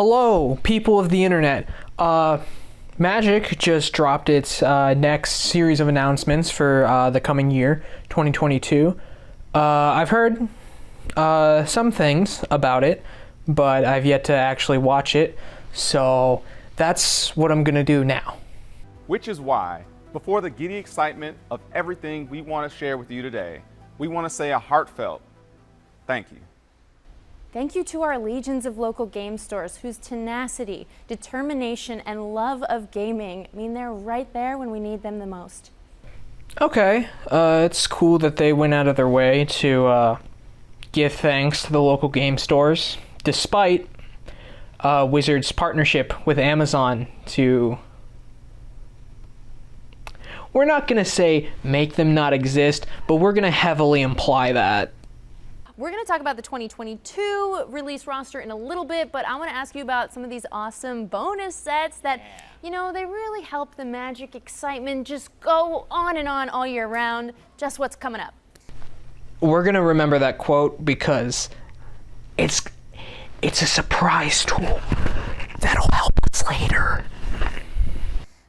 Hello, people of the internet. Magic just dropped its next series of announcements for the coming year, 2022. I've heard some things about it, but I've yet to actually watch it, so that's what I'm gonna do now. Which is why, before the giddy excitement of everything we want to share with you today, we want to say a heartfelt thank you. Thank you to our legions of local game stores whose tenacity, determination, and love of gaming mean they're right there when we need them the most. Okay, it's cool that they went out of their way to give thanks to the local game stores, despite Wizards' partnership with Amazon to... We're not going to say make them not exist, but we're going to heavily imply that. We're going to talk about the 2022 release roster in a little bit, but I want to ask you about some of these awesome bonus sets that, you know, they really help the Magic excitement just go on and on all year round. Just what's coming up. We're going to remember that quote because it's a surprise tool that'll help us later.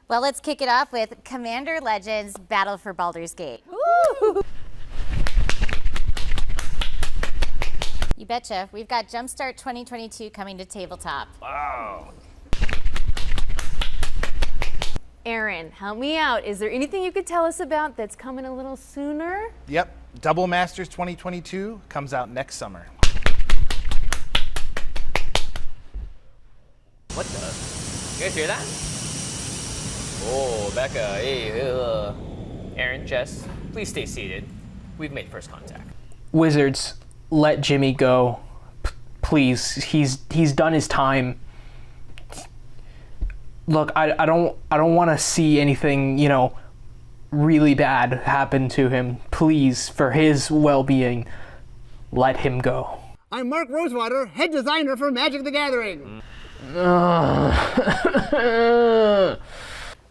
Well, let's kick it off with Commander Legends Battle for Baldur's Gate. Woo! You betcha. We've got Jumpstart 2022 coming to tabletop. Wow. Aaron, help me out. Is there anything you could tell us about that's coming a little sooner? Yep. Double Masters 2022 comes out next summer. What the? You guys hear that? Oh, Becca, hey, Aaron, Jess, please stay seated. We've made first contact. Wizards, let Jimmy go. Please, he's done his time. Look, I don't want to see anything, you know, really bad happen to him. Please, for his well-being, let him go. I'm Mark Rosewater, head designer for Magic the Gathering.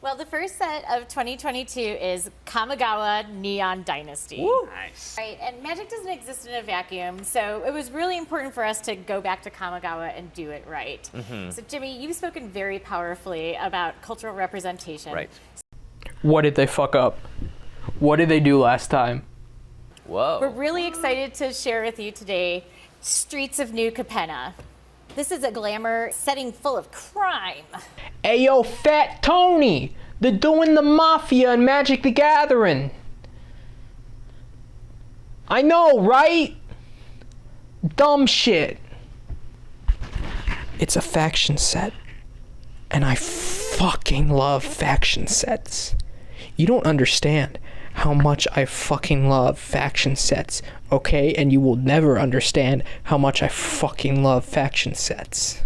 Well, the first set of 2022 is Kamigawa Neon Dynasty. Woo. Nice. Right, and Magic doesn't exist in a vacuum, so it was really important for us to go back to Kamigawa and do it right. So, Jimmy, you've spoken very powerfully about cultural representation. Right. What did they fuck up? What did they do last time? Whoa. We're really excited to share with you today Streets of New Capenna. This is a glamour setting full of crime. Hey yo, Fat Tony! They're doing the Mafia and Magic the Gathering. I know, right? Dumb shit. It's a faction set. And I fucking love faction sets. You don't understand how much I fucking love faction sets, okay? And you will never understand how much I fucking love faction sets.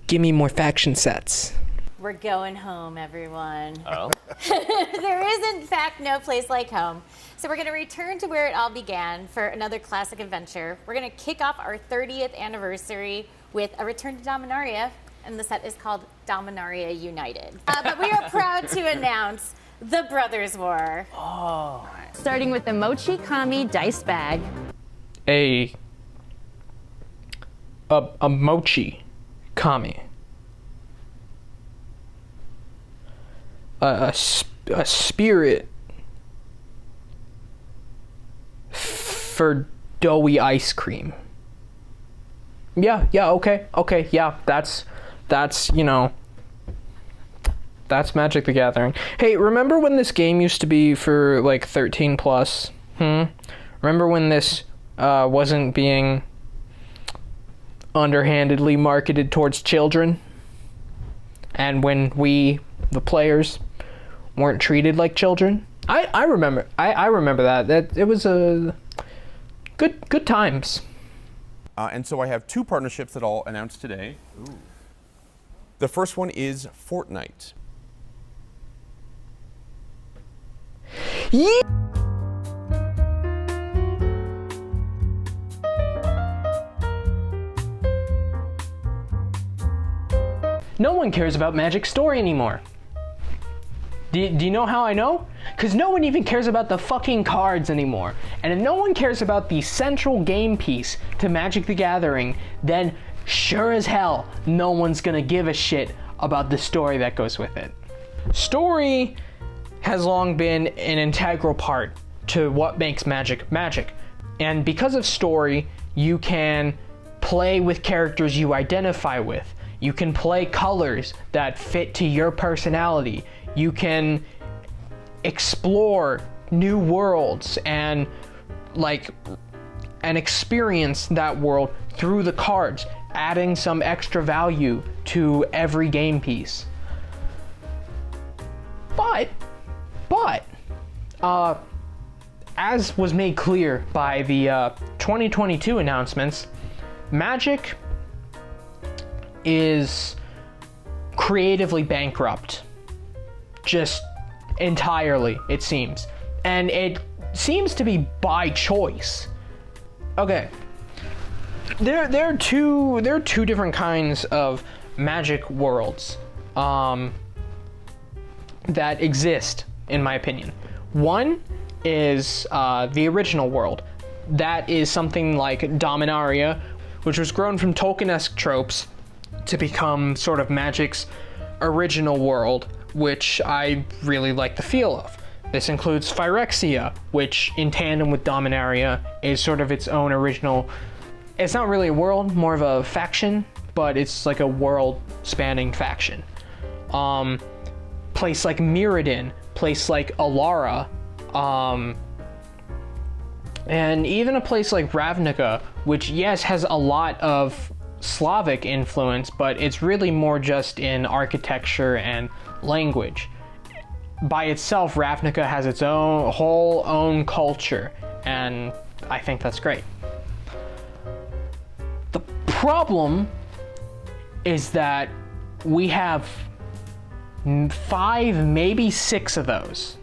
Give me more faction sets. We're going home, everyone. Oh. There is, in fact, no place like home. So we're going to return to where it all began for another classic adventure. We're going to kick off our 30th anniversary with a return to Dominaria, and the set is called Dominaria United. But we are proud to announce the Brothers War. Oh. Starting with the Mochi Kami dice bag. A Mochi Kami. A spirit for doughy ice cream. Yeah, okay, yeah, that's, you know, that's Magic the Gathering. Hey, remember when this game used to be for, like, 13 plus? Remember when this, wasn't being underhandedly marketed towards children? And when we, the players, weren't treated like children? I remember that it was a good times. And so I have two partnerships that I'll announce today. Ooh. The first one is Fortnite. Yeah. No one cares about Magic's story anymore. Do you know how I know? Because no one even cares about the fucking cards anymore. And if no one cares about the central game piece to Magic the Gathering, then sure as hell, no one's gonna give a shit about the story that goes with it. Story has long been an integral part to what makes Magic Magic. And because of story, you can play with characters you identify with. You can play colors that fit to your personality. You can explore new worlds and experience that world through the cards, adding some extra value to every game piece. But, as was made clear by the 2022 announcements, Magic is creatively bankrupt. Just entirely, it seems. And it seems to be by choice. Okay. There are two different kinds of Magic worlds that exist, in my opinion. One is the original world. That is something like Dominaria, which was grown from Tolkien-esque tropes to become sort of Magic's original world, which I really like the feel of. This includes Phyrexia, which in tandem with Dominaria is sort of its own original. It's not really a world, more of a faction, but it's like a world-spanning faction. Place like Mirrodin, place like Alara, and even a place like Ravnica, which yes has a lot of Slavic influence, but it's really more just in architecture and language. By itself, Ravnica has its own culture, and I think that's great. The problem is that we have 5, maybe 6 of those.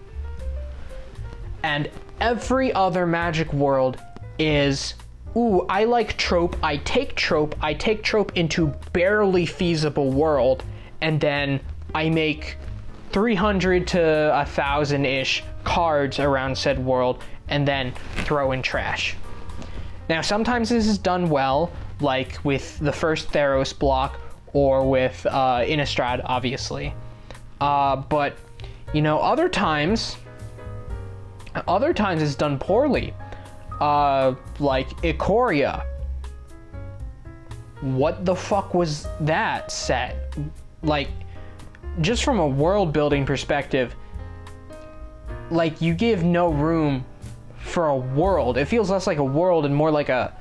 And every other Magic world is, ooh, I like trope, I take trope into barely feasible world, and then I make 300 to 1,000-ish cards around said world, and then throw in trash. Now, sometimes this is done well, like with the first Theros block, or with Innistrad, obviously. But, you know, other times it's done poorly. Like Ikoria. What the fuck was that set? Like, just from a world building perspective, like, you give no room for a world. It feels less like a world and more like a,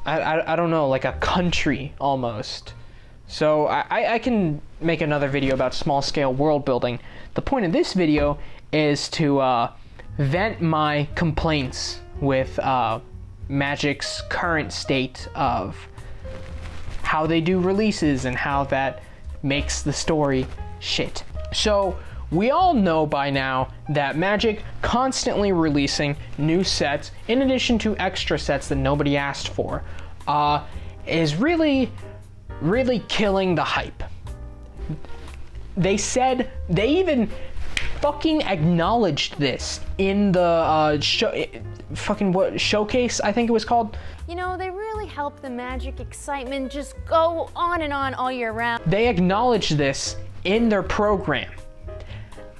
I don't know, like a country almost. So I can make another video about small scale world building. The point of this video is to vent my complaints with Magic's current state of how they do releases and how that makes the story shit. So we all know by now that Magic constantly releasing new sets, in addition to extra sets that nobody asked for, is really killing the hype. They said, they even fucking acknowledged this in the showcase, I think it was called. You know, they really help the Magic excitement just go on and on all year round. They acknowledged this in their program.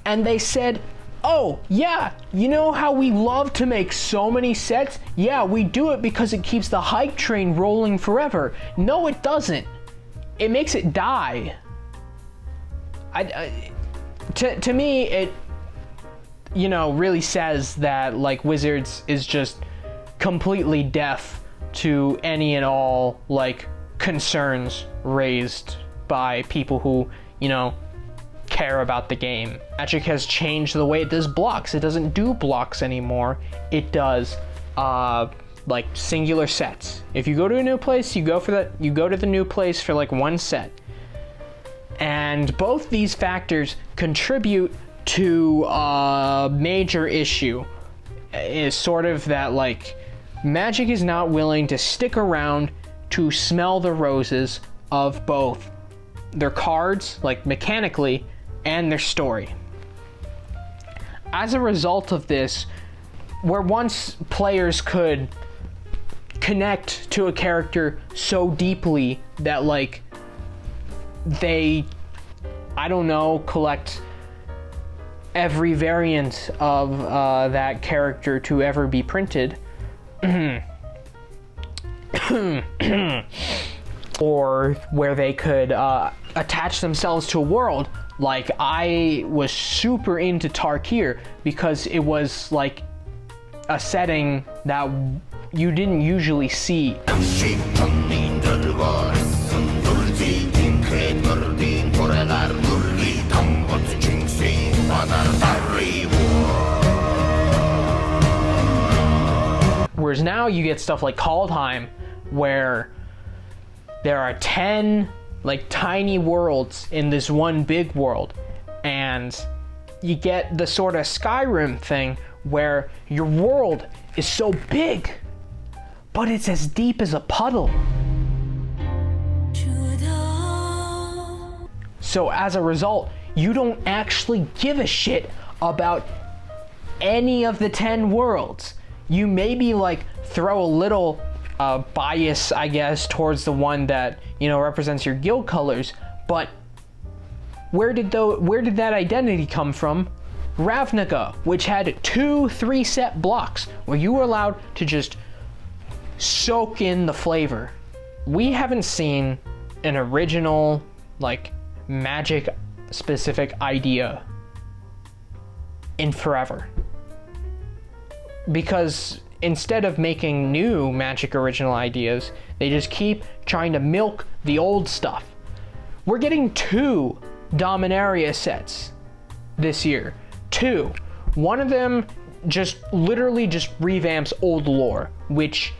And they said, oh, yeah, you know how we love to make so many sets? Yeah, we do it because it keeps the hype train rolling forever. No, it doesn't. It makes it die. To me, it, you know, really says that, like, Wizards is just completely deaf to any and all, like, concerns raised by people who, you know, care about the game. Magic has changed the way it does blocks. It doesn't do blocks anymore. It does, like, singular sets. If you go to a new place, you go to the new place for, like, one set. And both these factors contribute to a major issue, is sort of that, like, Magic is not willing to stick around to smell the roses of both their cards, like, mechanically, and their story. As a result of this, where once players could connect to a character so deeply that like they, I don't know, collect every variant of that character to ever be printed, or where they could attach themselves to a world. Like, I was super into Tarkir because it was like a setting that you didn't usually see. Whereas now you get stuff like Kaldheim, where there are 10 like tiny worlds in this one big world, and you get the sort of Skyrim thing where your world is so big, but it's as deep as a puddle. So as a result, you don't actually give a shit about any of the 10 worlds. You maybe like throw a little bias, I guess, towards the one that, you know, represents your guild colors, but where did that identity come from? Ravnica, which had 2-3 set blocks where you were allowed to just soak in the flavor. We haven't seen an original, like, magic specific idea in forever. Because instead of making new magic original ideas, they just keep trying to milk the old stuff. We're getting 2 Dominaria sets this year. 2. One of them just literally just revamps old lore, which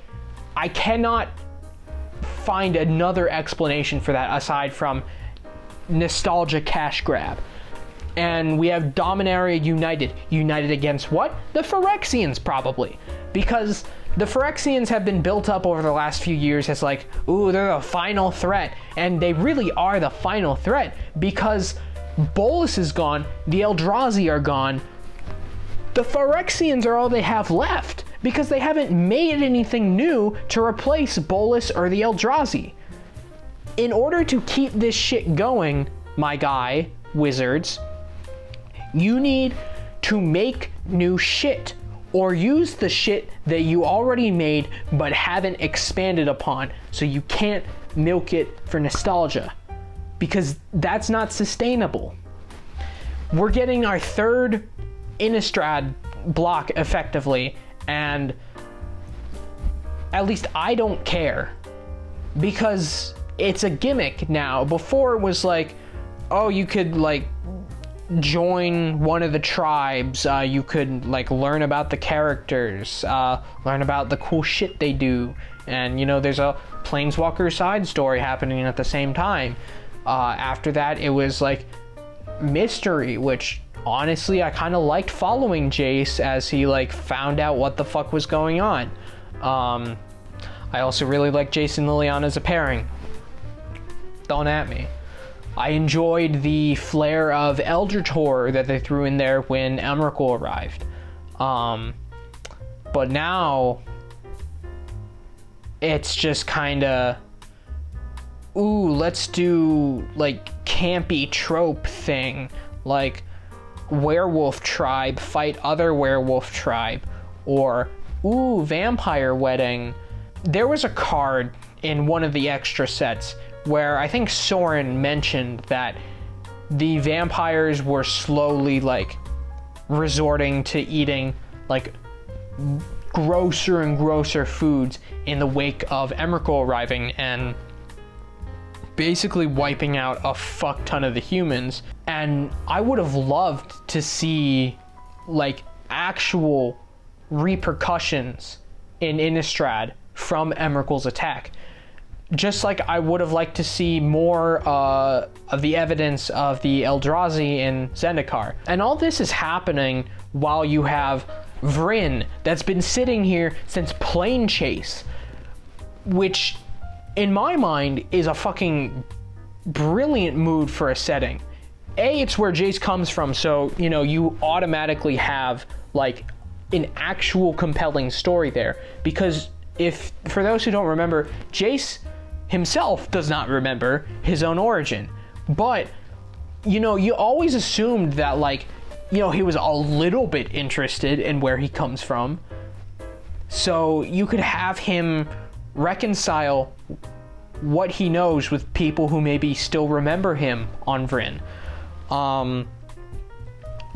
I cannot find another explanation for that aside from nostalgia cash grab. And we have Dominaria United. United against what? The Phyrexians, probably. Because the Phyrexians have been built up over the last few years as like, ooh, they're the final threat. And they really are the final threat, because Bolus is gone, the Eldrazi are gone. The Phyrexians are all they have left, because they haven't made anything new to replace Bolus or the Eldrazi. In order to keep this shit going, my guy, Wizards, you need to make new shit, or use the shit that you already made but haven't expanded upon, so you can't milk it for nostalgia, because that's not sustainable. We're getting our 3rd Innistrad block effectively, and at least I don't care, because it's a gimmick now. Before it was like, oh, you could like join one of the tribes, you could like learn about the characters, learn about the cool shit they do, and you know, there's a Planeswalker side story happening at the same time. After that, it was like mystery, which honestly I kind of liked following Jace as he like found out what the fuck was going on. I also really like Jace and Liliana as a pairing. Don't at me. I enjoyed the flair of Elder Tor that they threw in there when Emrakul arrived. But now it's just kinda, ooh, let's do like campy trope thing, like werewolf tribe fight other werewolf tribe, or ooh, vampire wedding. There was a card in one of the extra sets where I think Soren mentioned that the vampires were slowly like resorting to eating like grosser and grosser foods in the wake of Emrakul arriving and basically wiping out a fuck ton of the humans. And I would have loved to see like actual repercussions in Innistrad from Emrakul's attack. Just like I would have liked to see more of the evidence of the Eldrazi in Zendikar. And all this is happening while you have Vryn that's been sitting here since Plane Chase, which in my mind is a fucking brilliant mood for a setting. it's where Jace comes from, so, you know, you automatically have, like, an actual compelling story there. Because for those who don't remember, Jace himself does not remember his own origin. But, you know, you always assumed that, like, you know, he was a little bit interested in where he comes from. So you could have him reconcile what he knows with people who maybe still remember him on Vryn.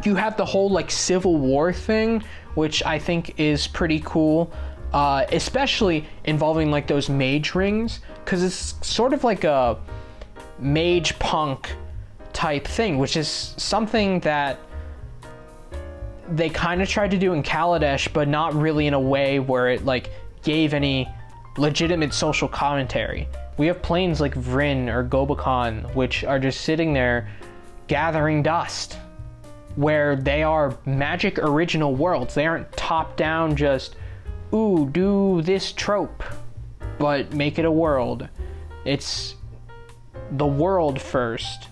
You have the whole, like, Civil War thing, which I think is pretty cool, especially involving, like, those mage rings, because it's sort of like a mage punk type thing, which is something that they kind of tried to do in Kaladesh, but not really in a way where it, like, gave any legitimate social commentary. We have planes like Vryn or Gobakon, which are just sitting there gathering dust, where they are Magic original worlds. They aren't top down just, ooh, do this trope, but make it a world. It's the world first.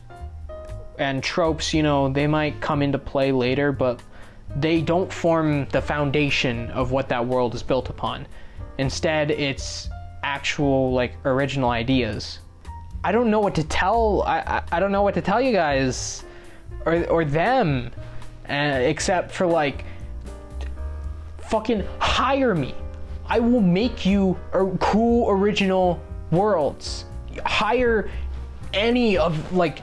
And tropes, you know, they might come into play later, but they don't form the foundation of what that world is built upon. Instead, it's actual, like, original ideas. I don't know what to tell. I don't know what to tell you guys or them, except for, like, fucking hire me. I will make you cool original worlds. Hire any of, like,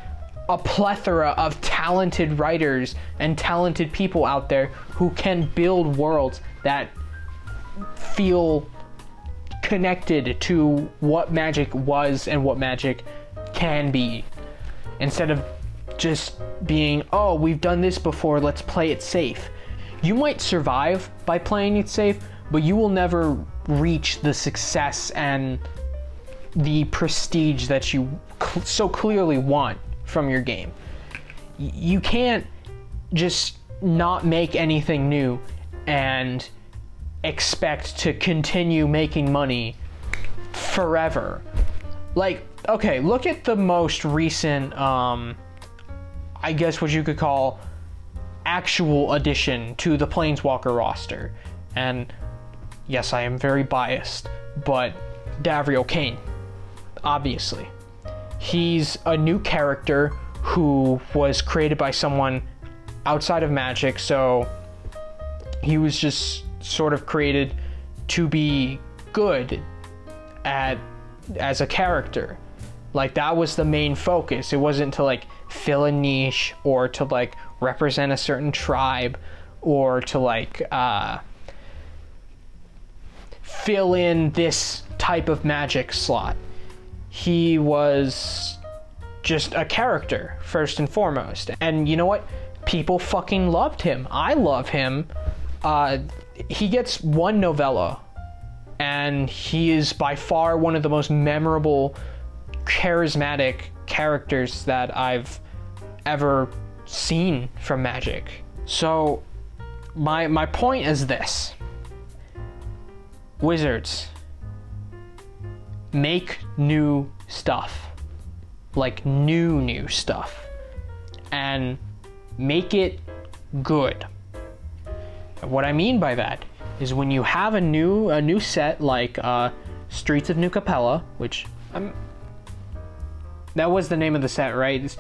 a plethora of talented writers and talented people out there who can build worlds that feel connected to what Magic was and what Magic can be, instead of just being, oh, we've done this before, let's play it safe. You might survive by playing it safe, but you will never reach the success and the prestige that you so clearly want from your game. You can't just not make anything new and expect to continue making money forever. Like, okay, look at the most recent, I guess what you could call actual addition to the Planeswalker roster. And yes, I am very biased, but Davriel Kane, obviously. He's a new character who was created by someone outside of Magic, so he was just sort of created to be good as a character. Like, that was the main focus. It wasn't to, like, fill a niche or to, like, represent a certain tribe or to, like, fill in this type of Magic slot. He was just a character, first and foremost. And you know what? People fucking loved him. I love him. He gets one novella, and he is by far one of the most memorable, charismatic characters that I've ever seen from Magic. So, my point is this. Wizards, make new stuff. Like, new stuff. And make it good. What I mean by that is when you have a new set like Streets of New Capella, which that was the name of the set, right? It's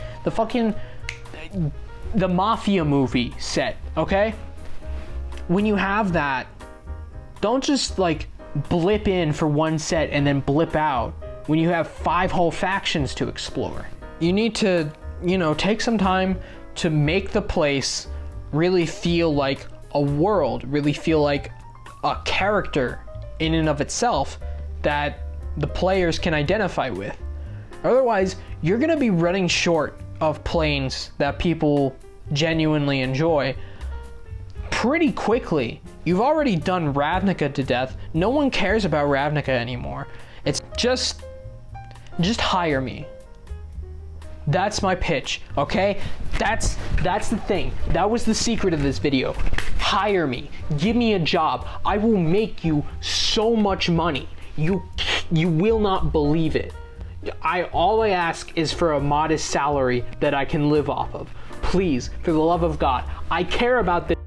the Mafia movie set, okay? When you have that, don't just, like, blip in for one set and then blip out when you have 5 whole factions to explore. You need to, you know, take some time to make the place really feel like a world, really feel like a character in and of itself that the players can identify with. Otherwise, you're gonna be running short of planes that people genuinely enjoy pretty quickly. You've already done Ravnica to death. No one cares about Ravnica anymore. It's just hire me. That's my pitch, okay? That's the thing. That was the secret of this video. Hire me. Give me a job. I will make you so much money. You will not believe it. all I ask is for a modest salary that I can live off of. Please, for the love of God, I care about this.